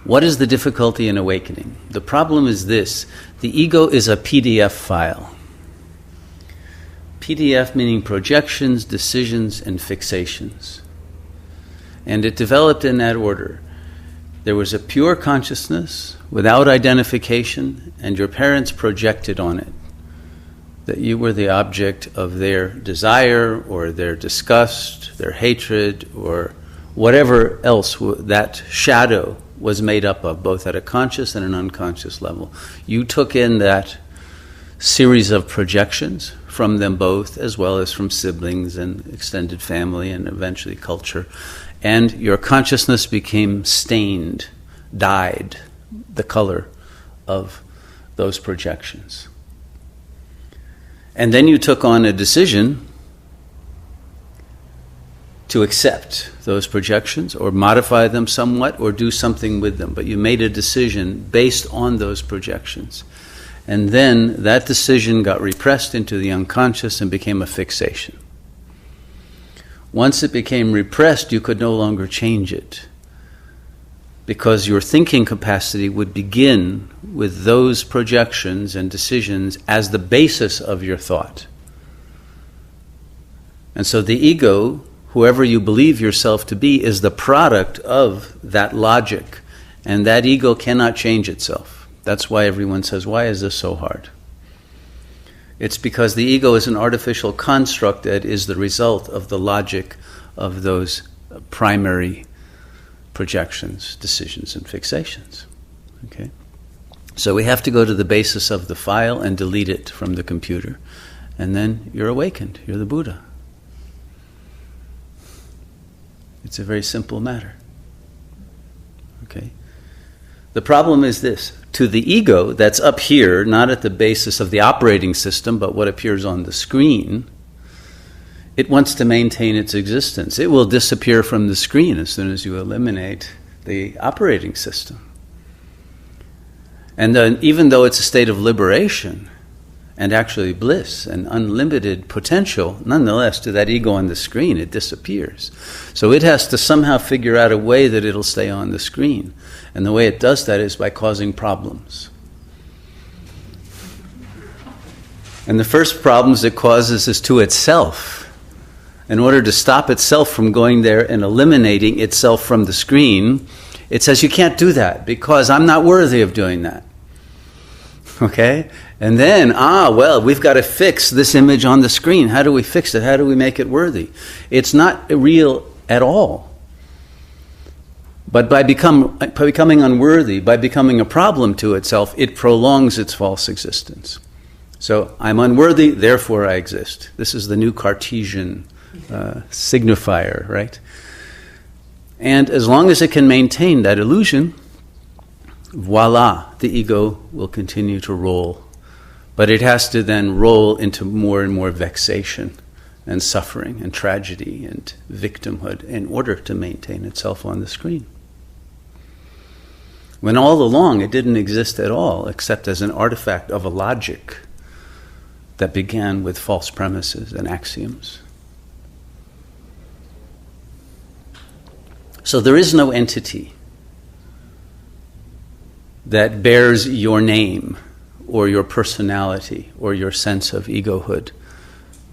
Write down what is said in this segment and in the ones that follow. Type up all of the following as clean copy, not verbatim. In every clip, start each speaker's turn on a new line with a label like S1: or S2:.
S1: What is the difficulty in awakening? The problem is this: the ego is a PDF file. PDF meaning projections, decisions, and fixations. And it developed in that order. There was a pure consciousness without identification, and your parents projected on it that you were the object of their desire or their disgust, their hatred, or whatever else that shadow was made up of, both at a conscious and an unconscious level. You took in that series of projections from them both, as well as from siblings and extended family and eventually culture. And your consciousness became stained, dyed, the color of those projections. And then you took on a decision to accept those projections or modify them somewhat or do something with them. But you made a decision based on those projections. And then that decision got repressed into the unconscious and became a fixation. Once it became repressed, you could no longer change it, because your thinking capacity would begin with those projections and decisions as the basis of your thought. And so the ego, whoever you believe yourself to be, is the product of that logic, and that ego cannot change itself. That's why everyone says, why is this so hard? It's because the ego is an artificial construct that is the result of the logic of those primary projections, decisions, and fixations. Okay? So we have to go to the basis of the file and delete it from the computer. And then you're awakened. You're the Buddha. It's a very simple matter. Okay? The problem is this. To the ego that's up here, not at the basis of the operating system, but what appears on the screen, it wants to maintain its existence. It will disappear from the screen as soon as you eliminate the operating system. And then, even though it's a state of liberation and actually bliss and unlimited potential, nonetheless, to that ego on the screen, it disappears. So it has to somehow figure out a way that it'll stay on the screen. And the way it does that is by causing problems. And the first problems it causes is to itself. In order to stop itself from going there and eliminating itself from the screen, it says, you can't do that because I'm not worthy of doing that. Okay? And then, we've got to fix this image on the screen. How do we fix it? How do we make it worthy? It's not real at all. But by becoming unworthy, by becoming a problem to itself, it prolongs its false existence. So, I'm unworthy, therefore I exist. This is the new Cartesian signifier, right? And as long as it can maintain that illusion, voila, the ego will continue to roll. But it has to then roll into more and more vexation and suffering and tragedy and victimhood in order to maintain itself on the screen. When all along it didn't exist at all, except as an artifact of a logic that began with false premises and axioms. So there is no entity that bears your name or your personality or your sense of egohood.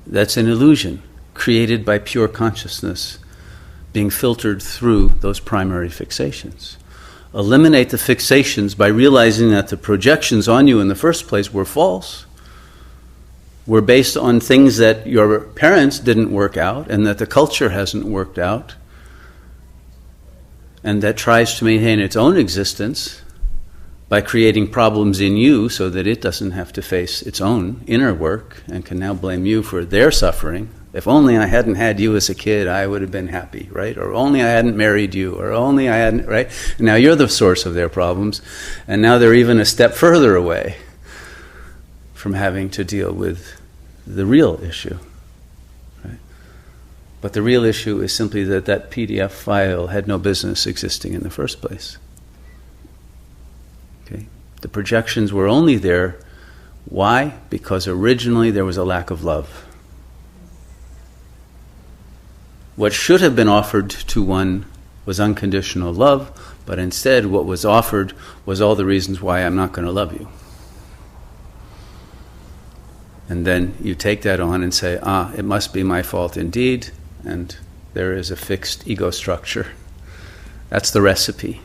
S1: That's an illusion created by pure consciousness being filtered through those primary fixations. Eliminate the fixations by realizing that the projections on you in the first place were false, were based on things that your parents didn't work out and that the culture hasn't worked out, and that tries to maintain its own existence by creating problems in you so that it doesn't have to face its own inner work and can now blame you for their suffering. If only I hadn't had you as a kid, I would have been happy, right? Or only I hadn't married you, or only I hadn't, right? And now you're the source of their problems, and now they're even a step further away from having to deal with the real issue, right? But the real issue is simply that that PDF file had no business existing in the first place. Okay? The projections were only there. Why? Because originally there was a lack of love. What should have been offered to one was unconditional love, But instead, what was offered was all the reasons why I'm not going to love you. And then you take that on and say, it must be my fault indeed, and there is a fixed ego structure. That's the recipe.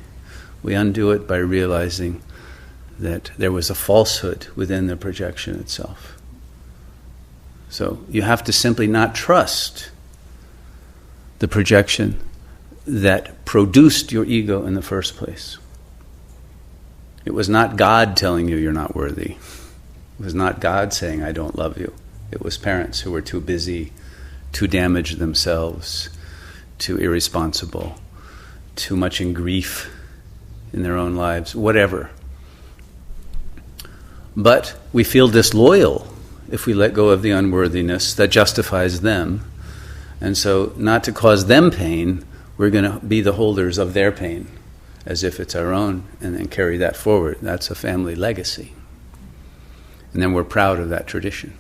S1: We undo it by realizing that there was a falsehood within the projection itself. So you have to simply not trust the projection that produced your ego in the first place. It was not God telling you you're not worthy. It was not God saying, I don't love you. It was parents who were too busy, too damaged themselves, too irresponsible, too much in grief in their own lives, whatever. But we feel disloyal if we let go of the unworthiness that justifies them. And so, not to cause them pain, we're going to be the holders of their pain, as if it's our own, and then carry that forward. That's a family legacy. And then we're proud of that tradition.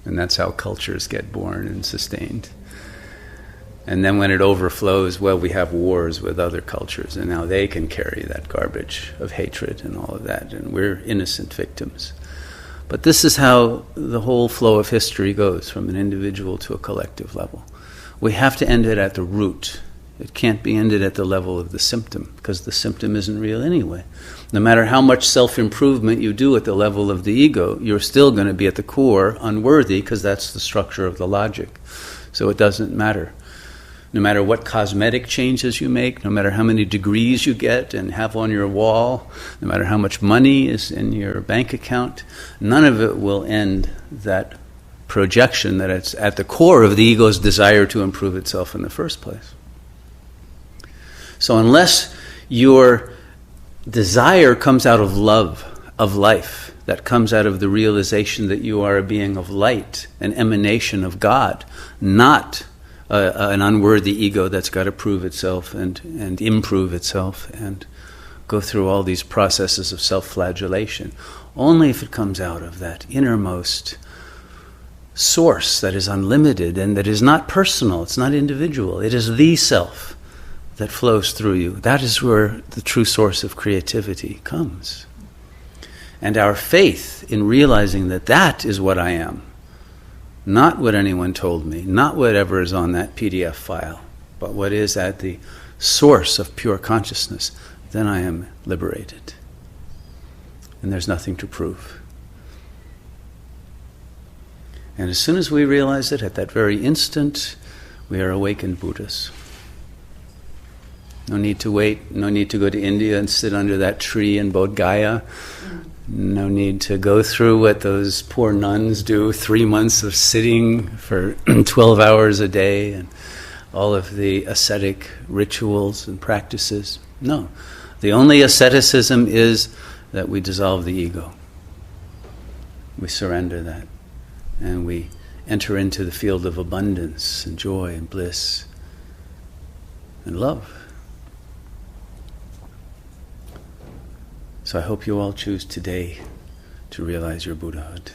S1: And that's how cultures get born and sustained. And then when it overflows, well, we have wars with other cultures, and now they can carry that garbage of hatred and all of that, and we're innocent victims. But this is how the whole flow of history goes, from an individual to a collective level. We have to end it at the root. It can't be ended at the level of the symptom, because the symptom isn't real anyway. No matter how much self-improvement you do at the level of the ego, you're still going to be at the core unworthy, because that's the structure of the logic. So it doesn't matter. No matter what cosmetic changes you make, no matter how many degrees you get and have on your wall, no matter how much money is in your bank account, none of it will end that projection that it's at the core of the ego's desire to improve itself in the first place. So unless your desire comes out of love, of life, that comes out of the realization that you are a being of light, an emanation of God, not an unworthy ego that's got to prove itself and improve itself and go through all these processes of self-flagellation. Only if it comes out of that innermost source that is unlimited and that is not personal, it's not individual, it is the self that flows through you. That is where the true source of creativity comes. And our faith in realizing that that is what I am, not what anyone told me, not whatever is on that P.D.F. file, but what is at the source of pure consciousness, then I am liberated. And there's nothing to prove. And as soon as we realize it, at that very instant, we are awakened Buddhas. No need to wait, no need to go to India and sit under that tree in Bodh Gaya. No need to go through what those poor nuns do, 3 months of sitting for 12 hours a day and all of the ascetic rituals and practices. No. The only asceticism is that we dissolve the ego. We surrender that. And we enter into the field of abundance and joy and bliss and love. So I hope you all choose today to realize your Buddhahood.